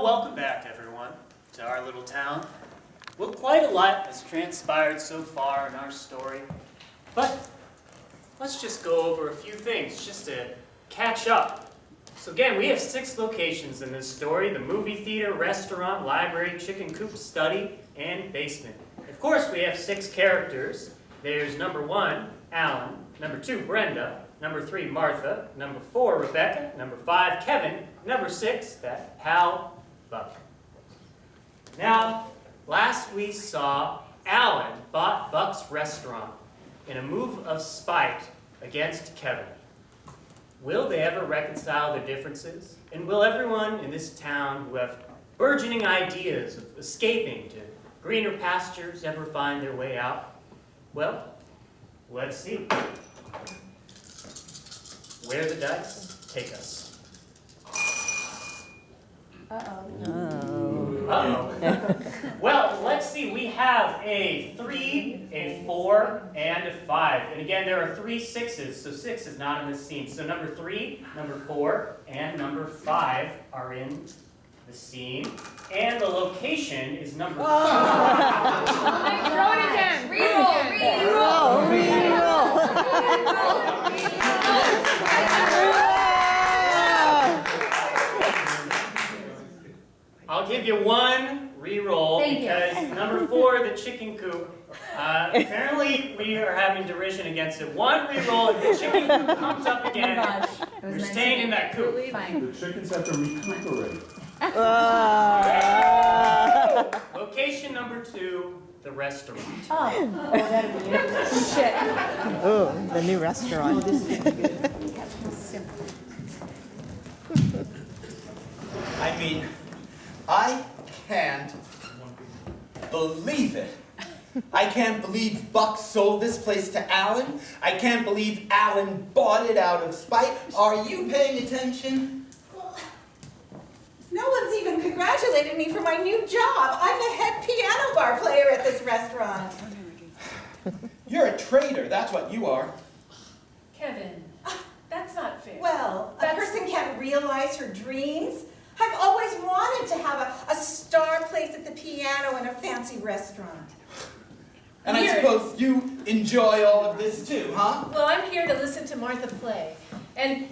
welcome back, everyone, to our little town. Well, quite a lot has transpired so far in our story, but let's just go over a few things just to catch up. So again, we have 6 locations in this story: the movie theater, restaurant, library, chicken coop, study, and basement. Of course, we have 6 characters. There's number 1, Alan, number 2, Brenda, number 3, Martha, number 4, Rebecca, number 5, Kevin, number 6, that pal, Buck. Now, last we saw Alan bought Buck's restaurant in a move of spite against Kevin. Will they ever reconcile their differences? And will everyone in this town who have burgeoning ideas of escaping to greener pastures ever find their way out? Well, let's see. Where the dice take us. Uh-oh. Well, let's see. We have a 3, a 4, and a 5. And again, there are 3 6s, so 6 is not in this scene. So number 3, number 4, and number 5 are in the scene. And the location is number 4. Throw it again. Reroll. I'll give you 1 re-roll because number 4, the chicken coop, apparently we are having derision against it. 1 re-roll and the chicken coop comes up again. You're staying in that coop. The chickens have to recuperate. Location number 2, the restaurant. That'd be it. Shit. Oh, the new restaurant. This is good. I mean, I can't believe it. I can't believe Buck sold this place to Alan. I can't believe Alan bought it out of spite. Are you paying attention? No one's even congratulated me for my new job. I'm the head piano bar player at this restaurant. You're a traitor, that's what you are. Kevin, that's not fair. Well, a person can't realize her dreams. I've always wanted to have a star place at the piano in a fancy restaurant. And I suppose you enjoy all of this too, huh? Well, I'm here to listen to Martha play. And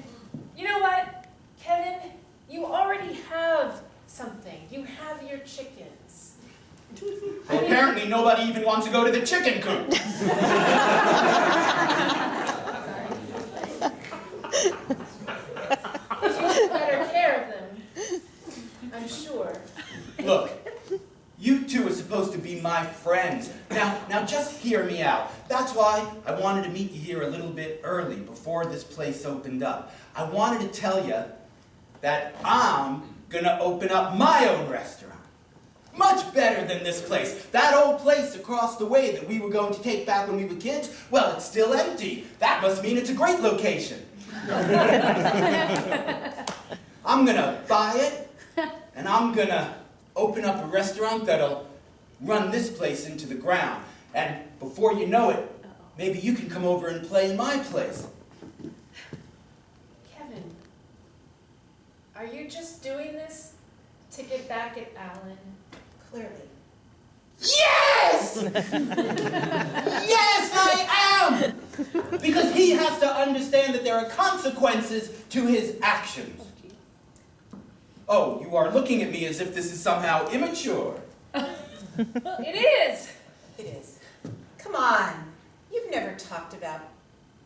you know what, Kevin? You already have something. You have your chickens. Well, apparently nobody even wants to go to the chicken coop. If you took better care of them, I'm sure. Look, you two are supposed to be my friends. Now just hear me out. That's why I wanted to meet you here a little bit early before this place opened up. I wanted to tell you that I'm gonna open up my own restaurant. Much better than this place. That old place across the way that we were going to take back when we were kids, well, it's still empty. That must mean it's a great location. I'm gonna buy it, and I'm gonna open up a restaurant that'll run this place into the ground. And before you know it, maybe you can come over and play in my place. Kevin, are you just doing this to get back at Alan? Clearly. Yes! Yes, I am! Because he has to understand that there are consequences to his actions. Oh, you are looking at me as if this is somehow immature. It is! It is. Come on. You've never talked about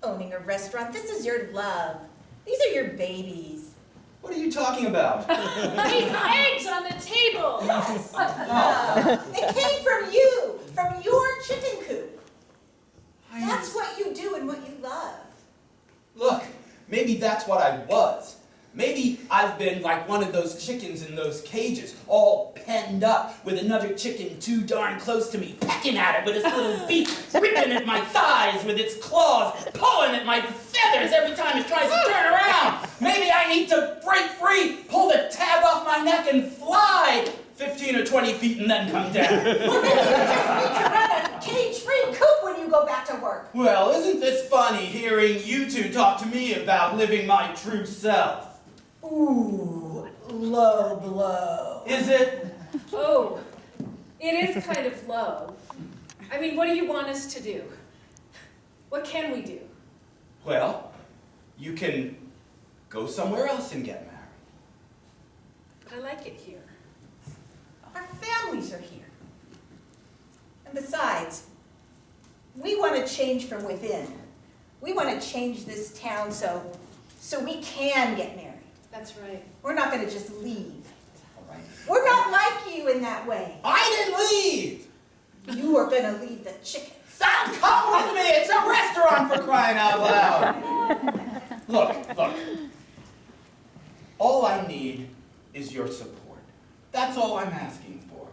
owning a restaurant. This is your love. These are your babies. What are you talking about? These eggs on the table! Yes. It came from you, from your chicken coop. That's what you do and what you love. Look, maybe that's what I was. Maybe I've been like one of those chickens in those cages, all penned up with another chicken too darn close to me, pecking at it with its little beak, ripping at my thighs with its claws, pulling at my feathers every time it tries to turn around. Maybe I need to break free, pull the tab off my neck and fly 15 or 20 feet and then come down. Well, maybe you just need to run a cage-free coop when you go back to work. Well, isn't this funny hearing you two talk to me about living my true self? Ooh, low blow. Is it? Oh, it is kind of low. I mean, what do you want us to do? What can we do? Well, you can go somewhere else and get married. I like it here. Our families are here. And besides, we want to change from within. We want to change this town so we can get married. That's right. We're not going to just leave. We're not like you in that way. I didn't leave! You are going to leave the chickens. Come with me! It's a restaurant, for crying out loud! Look. All I need is your support. That's all I'm asking for.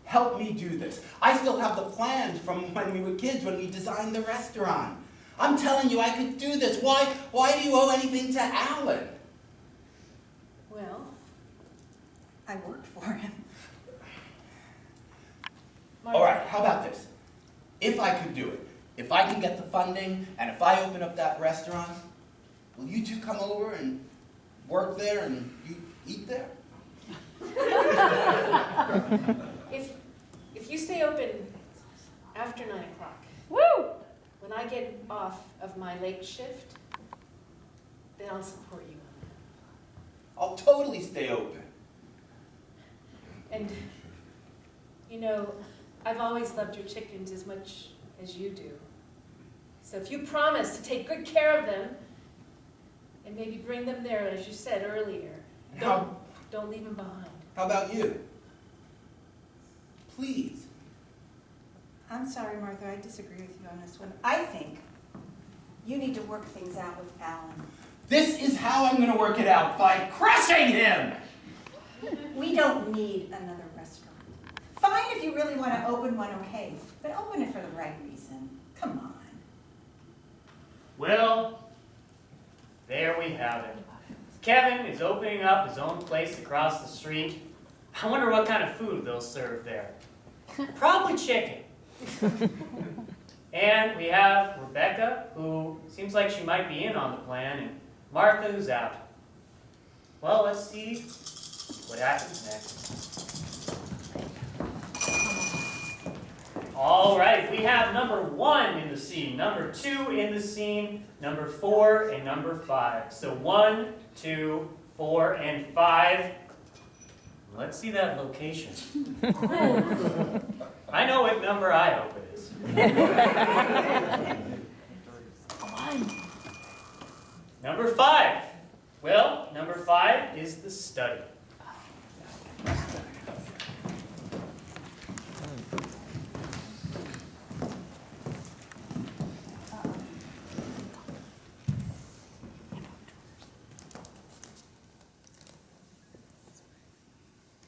Help me do this. I still have the plans from when we were kids, when we designed the restaurant. I'm telling you, I could do this. Why do you owe anything to Alan? Well, I work for him. Martha. All right, how about this? If I could do it, if I can get the funding, and if I open up that restaurant, will you two come over and work there and you eat there? If you stay open after 9 o'clock, Woo! when I get off of my late shift, then I'll support you on I'll totally stay open. that. And, you know, I've always loved your chickens as much as you do. So if you promise to take good care of them, and maybe bring them there, as you said earlier, And don't leave them behind. how about you? Please. I'm sorry, Martha, I disagree with you on this one. I think you need to work things out with Alan. This is how I'm going to work it out, by crushing him! We don't need another restaurant. Fine if you really want to open one, okay, but open it for the right reason. Come on. Well, there we have it. Kevin is opening up his own place across the street. I wonder what kind of food they'll serve there. Probably chicken. And we have Rebecca, who seems like she might be in on the plan, and Martha, who's out. Well, let's see what happens next. All right, we have number 1 in the scene, number 2 in the scene, number 4 and number 5. So 1, 2, 4, and 5. Let's see that location. I know what number I hope it is. Number 5. Well, number 5 is the study.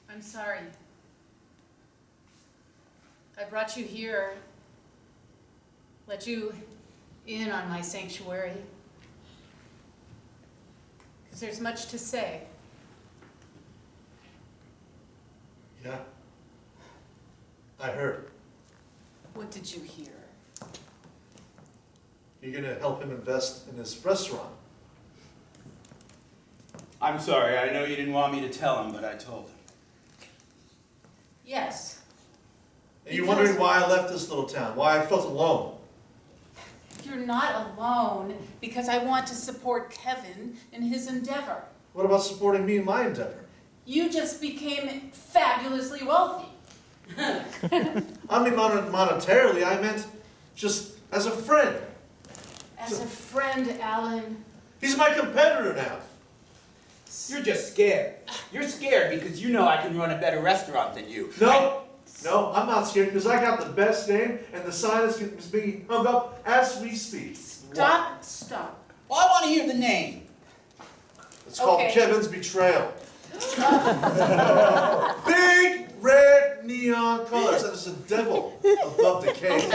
I'm sorry. I brought you here, let you in on my sanctuary, because there's much to say. Yeah. I heard. What did you hear? You're gonna help him invest in his restaurant. I'm sorry, I know you didn't want me to tell him, but I told him. Yes. And you're wondering why I left this little town, why I felt alone. You're not alone, because I want to support Kevin in his endeavor. What about supporting me in my endeavor? You just became fabulously wealthy. I mean monetarily, I meant just as a friend. As a friend, Alan. He's my competitor now. You're just scared. You're scared because you know I can run a better restaurant than you. No, I'm not scared because I got the best name and the sign is being hung up as we speak. Stop. Well, I want to hear the name. It's called Okay. Kevin's Betrayal. Big red neon colors, and there's a devil above the cake.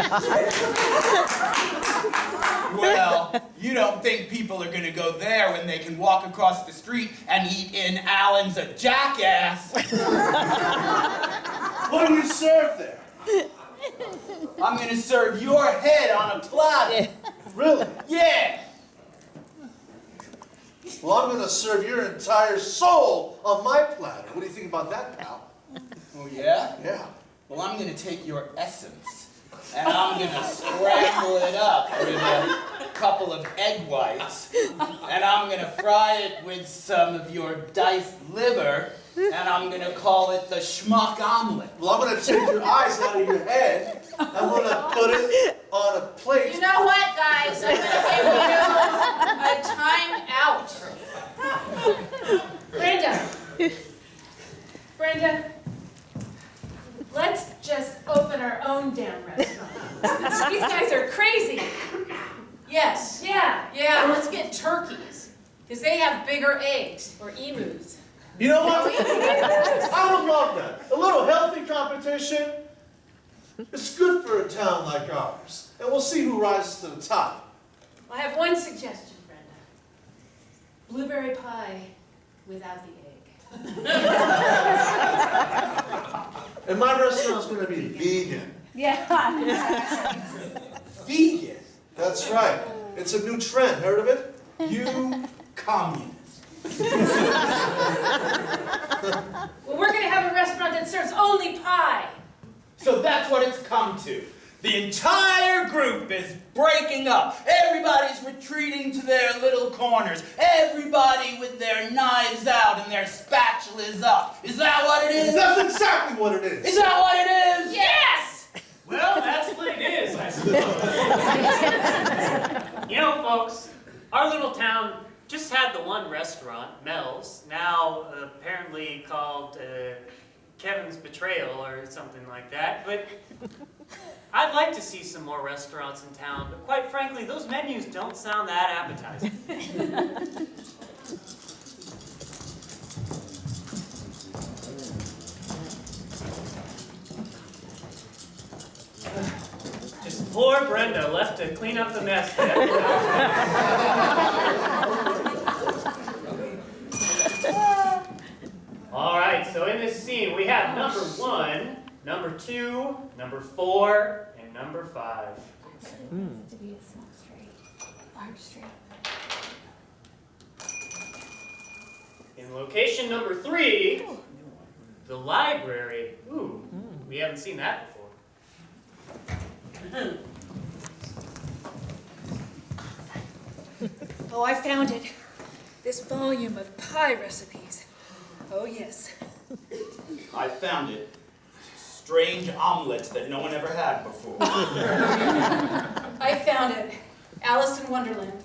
Well, you don't think people are going to go there when they can walk across the street and eat in Alan's a jackass. What do you serve there? I'm going to serve your head on a platter. Really? Yeah. Well, I'm going to serve your entire soul on my platter. What do you think about that, pal? Oh, yeah? Yeah. Well, I'm going to take your essence, and I'm going to scramble it up with a couple of egg whites, and I'm going to fry it with some of your diced liver, and I'm going to call it the schmuck omelet. Well, I'm going to take your eyes out of your head. I'm going to put it on a plate. You know what, guys? I'm going to give you a time out. Brenda, let's just open our own damn restaurant. These guys are crazy. Yes. Yeah. Let's get turkeys, because they have bigger eggs. Or emus. You know what? I would love that. A little healthy competition. It's good for a town like ours. And we'll see who rises to the top. I have one suggestion, Brenda. Blueberry pie without the egg. And my restaurant's going to be vegan. Vegan? That's right. It's a new trend. Heard of it? You communist. Well, we're going to have a restaurant that serves only pie. So that's what it's come to. The entire group is breaking up. Everybody's retreating to their little corners. Everybody with their knives out and their spatulas up. Is that what it is? That's exactly what it is. Is that what it is? Yes! Well, that's what it is, I suppose. You know, folks, our little town just had the one restaurant, Mel's, now apparently called Kevin's Betrayal or something like that, but I'd like to see some more restaurants in town, but quite frankly, those menus don't sound that appetizing. Just poor Brenda left to clean up the mess there. All right, so in this scene, we have number 1, number 2, number 4, and number 5. In location number 3, the library. Ooh, we haven't seen that before. Oh, I found it. This volume of pie recipes. Oh, yes. I found it. Strange omelets that no one ever had before. I found it. Alice in Wonderland.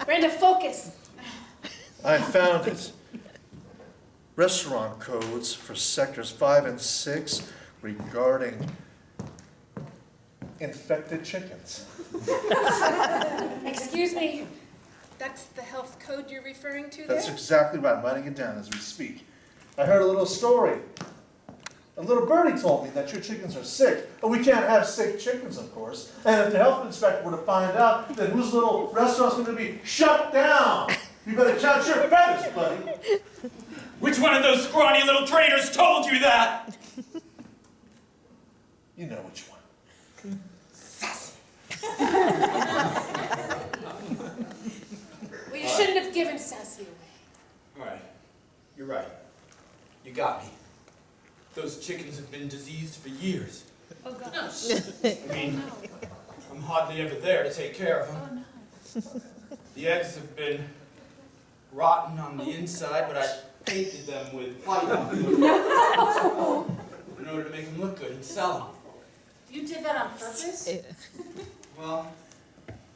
Brenda, focus. I found it. Restaurant codes for sectors 5 and 6 regarding infected chickens. Excuse me. That's the health code you're referring to there? That's exactly right. I'm writing it down as we speak. I heard a little story. A little birdie told me that your chickens are sick. And we can't have sick chickens, of course. And if the health inspector were to find out, then whose little restaurant's going to be shut down? You better count your feathers, buddy. Which one of those scrawny little traitors told you that? You know which one. Well, you shouldn't have given Sassy away. All right. You're right. You got me. Those chickens have been diseased for years. Oh, gosh. I mean, I'm hardly ever there to take care of them. Oh, no. The eggs have been rotten on the inside, but I painted them with white on them in order to make them look good and sell them. You did that on purpose? Well,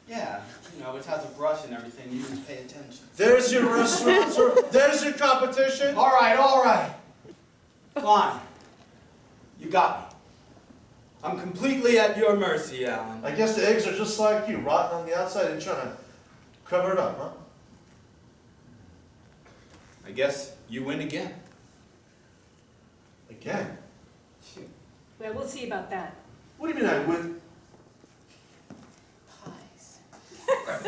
yeah, you know, it has a brush and everything. You didn't pay attention. There's your restaurant, sir. There's your competition. All right. Fine. You got me. I'm completely at your mercy, Alan. I guess the eggs are just like you, rotten on the outside and trying to cover it up, huh? I guess you win again. Again? Well, we'll see about that. What do you mean I win? Pies.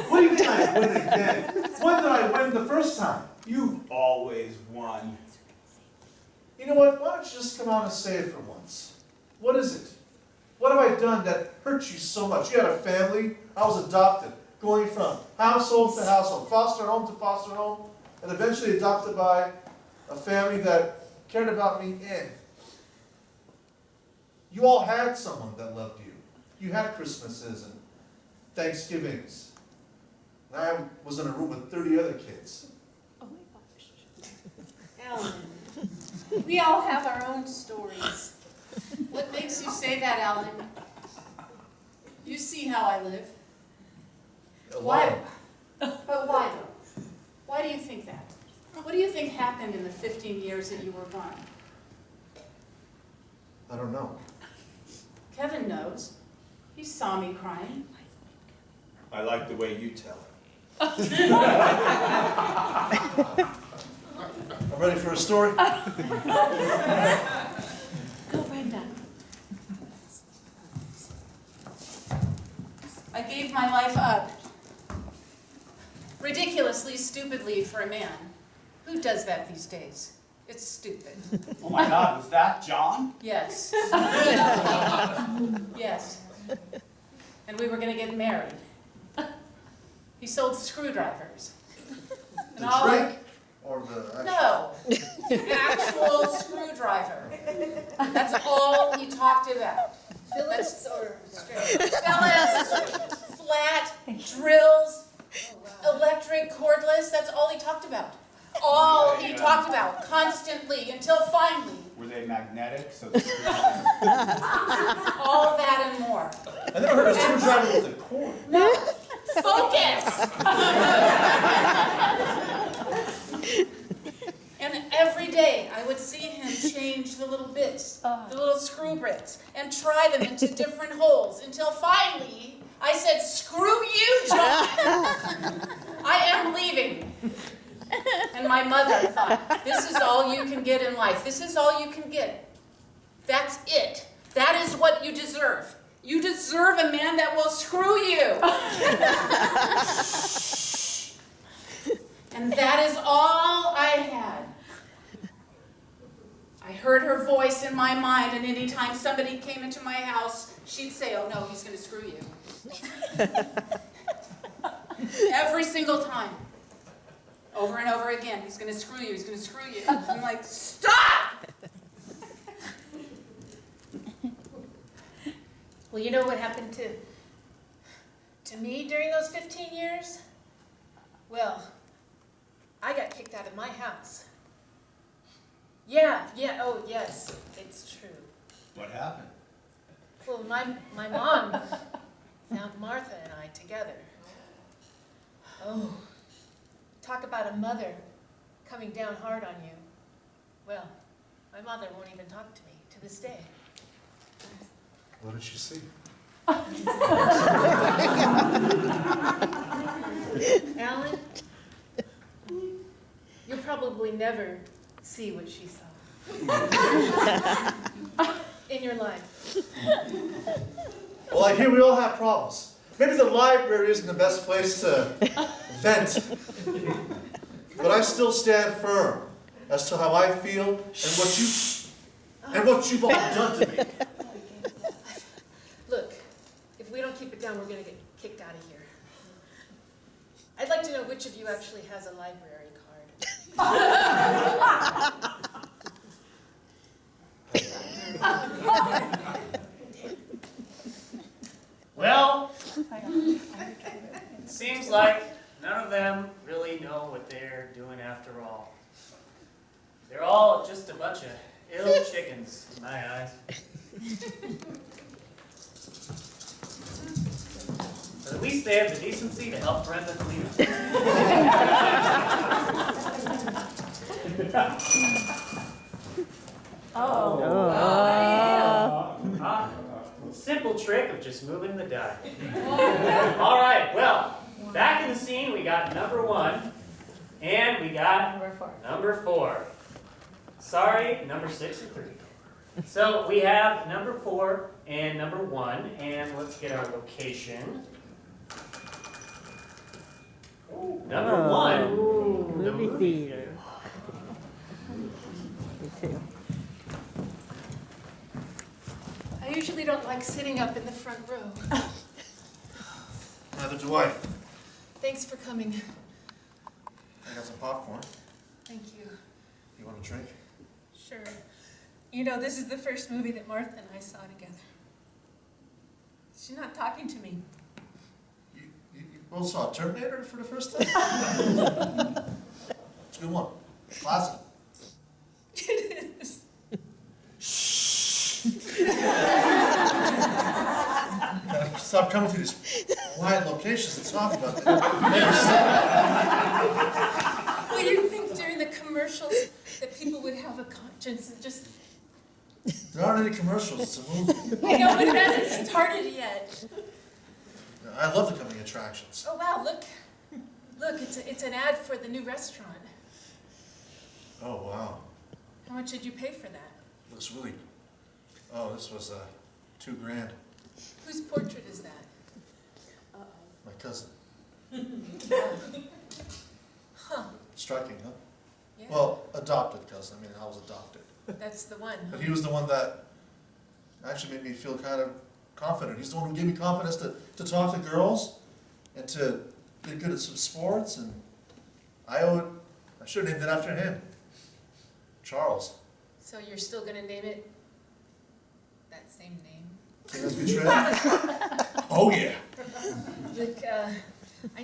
What do you mean I win again? When did I win the first time? You've always won. You know what? Why don't you just come out and say it for once? What is it? What have I done that hurt you so much? You had a family. I was adopted, going from household to household, foster home to foster home, and eventually adopted by a family that cared about me in. You all had someone that loved you. You had Christmases and Thanksgivings. And I was in a room with 30 other kids. Alan, we all have our own stories. What makes you say that, Alan? You see how I live. Why? Alone. But why though? Why do you think that? What do you think happened in the 15 years that you were gone? I don't know. Kevin knows. He saw me crying. I like the way you tell it. I'm ready for a story. Go, Brenda. I gave my life up. Ridiculously, stupidly for a man. Who does that these days? It's stupid. Oh my God, was that John? Yes. Yes. And we were going to get married. He sold screwdrivers. And The all drink or the No. Actual screwdriver. That's all he talked about. Phillips or straight? Phillips, flat, drills, electric, cordless, that's all he talked about. All he talked about, constantly, until finally, Were they magnetic? So all that and more. I never heard a screwdriver with a cord. No, focus! And every day I would see him change the little bits, the little screw bits, and try them into different holes until finally I said, "Screw you, John! I am leaving." And my mother thought, this is all you can get in life. This is all you can get. That's it. That is what you deserve. You deserve a man that will screw you. And that is all I had. I heard her voice in my mind, and anytime somebody came into my house, she'd say, "Oh no, he's going to screw you." Every single time. Over and over again, he's going to screw you, he's going to screw you. I'm like, stop! Well, you know what happened to me during those 15 years? Well, I got kicked out of my house. Yeah, oh yes, it's true. What happened? Well, my mom found Martha and I together. Oh, talk about a mother coming down hard on you. Well, my mother won't even talk to me to this day. What did she see? Alan, you'll probably never see what she saw in your life. Well, I hear we all have problems. Maybe the library isn't the best place to vent. But I still stand firm as to how I feel and what you've all done to me. Look, if we don't keep it down, we're going to get kicked out of here. I'd like to know which of you actually has a library card. Well, it seems like none of them really know what they're doing after all. They're all just a bunch of ill chickens in my eyes. But at least they have the decency to help Brenda clean up. Simple trick of just moving the die. All right, well, back in the scene, we got number 1, and we got number 4. Sorry, number 6 and 3. So we have number 4 and number 1, and let's get our location. Number 1, the movie theater. Me too. I usually don't like sitting up in the front row. Neither do I. Thanks for coming. I got some popcorn. Thank you. You want a drink? Sure. You know, this is the first movie that Martha and I saw together. She's not talking to me. You both saw Terminator for the first time? It's a good one. Classic. It is. Stop coming to these quiet locations and talk about that. Well, you'd think during the commercials that people would have a conscience and just, There aren't any commercials, it's a movie. you know, but it hasn't started yet. I love the coming attractions. Oh, wow, look, it's an ad for the new restaurant. Oh, wow. How much did you pay for that? Looks really, oh, this was $2,000. Whose portrait is that? My cousin. Huh, Striking, huh? yeah, Well, adopted cousin. I mean, I was adopted. that's the one. But he was the one that actually made me feel kind of confident. He's the one who gave me confidence to talk to girls and to get good at some sports. And I should have named it after him. Charles. So you're still gonna name it that same name? King as betrayed? Oh, yeah. Look, I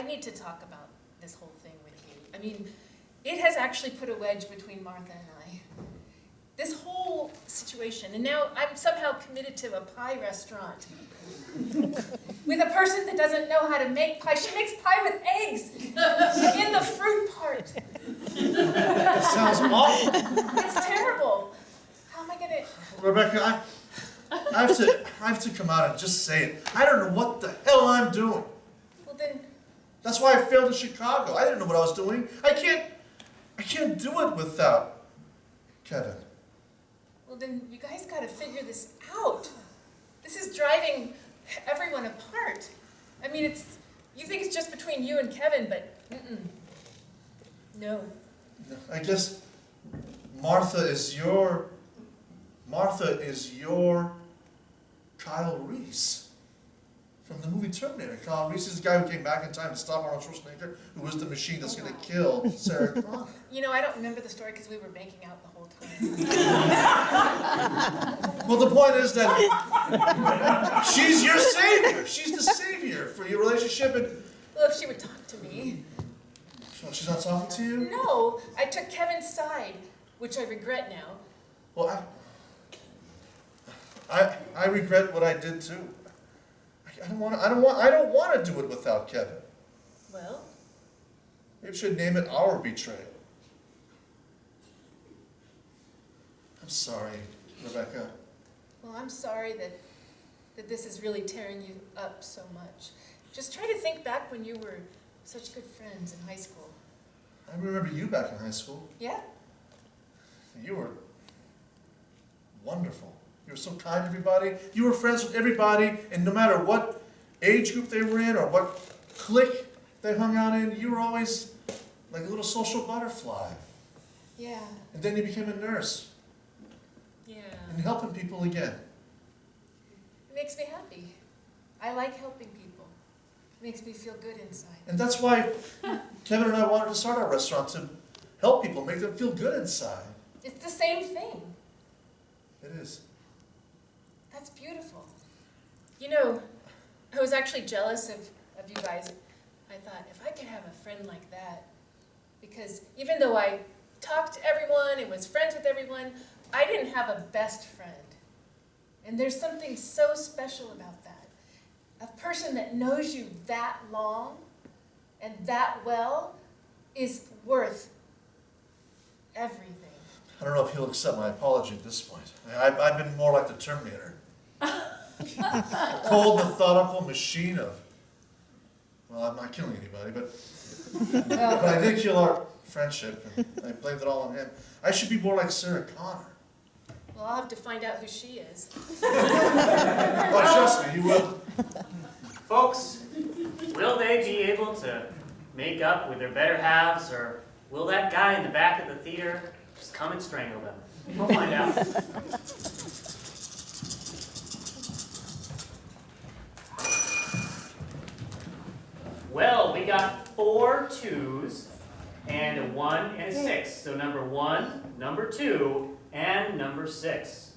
need to talk about this whole thing with you. I mean, it has actually put a wedge between Martha and I. This whole situation, and now I'm somehow committed to a pie restaurant with a person that doesn't know how to make pie. She makes pie with eggs in the fruit part. That sounds awful. It's terrible. How am I gonna? Rebecca, I have to come out and just say it. I don't know what the hell I'm doing. Well then, That's why I failed in Chicago. I didn't know what I was doing. I can't do it without Kevin. well then, you guys gotta figure this out. This is driving everyone apart. I mean, you think it's just between you and Kevin, but no. I guess Martha is your Kyle Reese from the movie Terminator. Kyle Reese is the guy who came back in time to stop Arnold Schwarzenegger, who was the machine that's going to kill Sarah Connor. You know, I don't remember the story because we were making out the whole time. Well, the point is that she's your savior. She's the savior for your relationship. And Well, if she would talk to me. so she's not talking to you? No, I took Kevin's side, which I regret now. Well, I regret what I did too. I don't want to do it without Kevin. Well, Maybe we should name it Our Betrayal. I'm sorry, Rebecca. well, I'm sorry that this is really tearing you up so much. Just try to think back when you were such good friends in high school. I remember you back in high school. Yeah? You were wonderful. You were so kind to everybody. You were friends with everybody, and no matter what age group they were in or what clique they hung out in, you were always like a little social butterfly. Yeah. And then you became a nurse Yeah. and helping people again. It makes me happy. I like helping people. It makes me feel good inside. And that's why Kevin and I wanted to start our restaurant, to help people, make them feel good inside. It's the same thing. It is. That's beautiful. You know, I was actually jealous of you guys. I thought, if I could have a friend like that, because even though I talked to everyone and was friends with everyone, I didn't have a best friend. And there's something so special about that. A person that knows you that long and that well is worth everything. I don't know if he'll accept my apology at this point. I've been more like the Terminator. A cold, methodical machine of, well, I'm not killing anybody, but I did kill our friendship, and I blamed it all on him. I should be more like Sarah Connor. Well, I'll have to find out who she is. Oh, trust me, you will. Folks, will they be able to make up with their better halves, or will that guy in the back of the theater just come and strangle them? We'll find out. Well, we got 4 2s and 1 and a 6. So number 1, number 2, and number 6.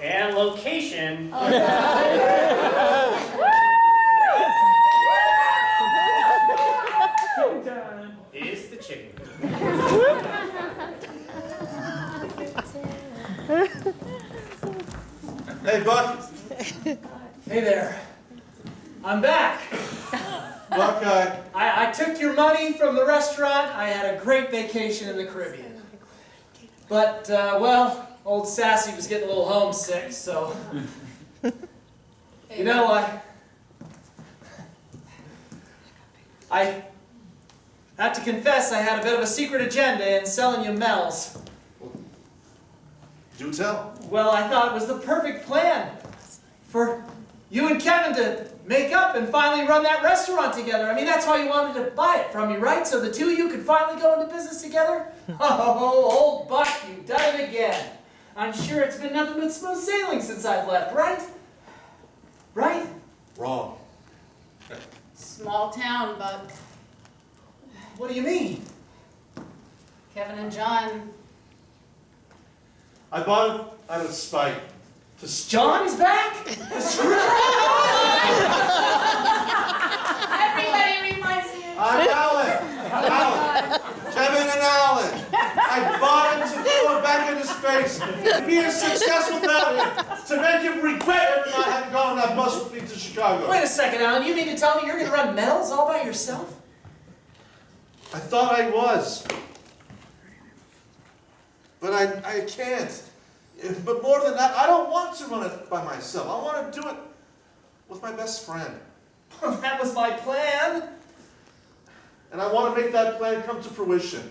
And location is the chicken coop. Hey, Buck. Hey there. I'm back. Buckeye. I took your money from the restaurant. I had a great vacation in the Caribbean. But, well, old Sassy was getting a little homesick, so... You know, I have to confess I had a bit of a secret agenda in selling you Mel's. Do tell. Well, I thought it was the perfect plan for you and Kevin to make up and finally run that restaurant together. I mean, that's why you wanted to buy it from me, right? So the two of you could finally go into business together? Oh, old Buck, you've done it again. I'm sure it's been nothing but smooth sailing since I've left, right? Right? Wrong. Small town, Buck. What do you mean? Kevin and John. I bought it out of spite. John's back? The screwdriver? Everybody reminds me of I'm Alan. Kevin and Alan. I bought him to throw it back in his face, to be a success without him, to make him regret ever not having gone on that bus with me to Chicago. Wait a second, Alan. You mean to tell me you're going to run Mel's all by yourself? I thought I was. But I can't. But more than that, I don't want to run it by myself. I want to do it with my best friend. That was my plan. And I want to make that plan come to fruition.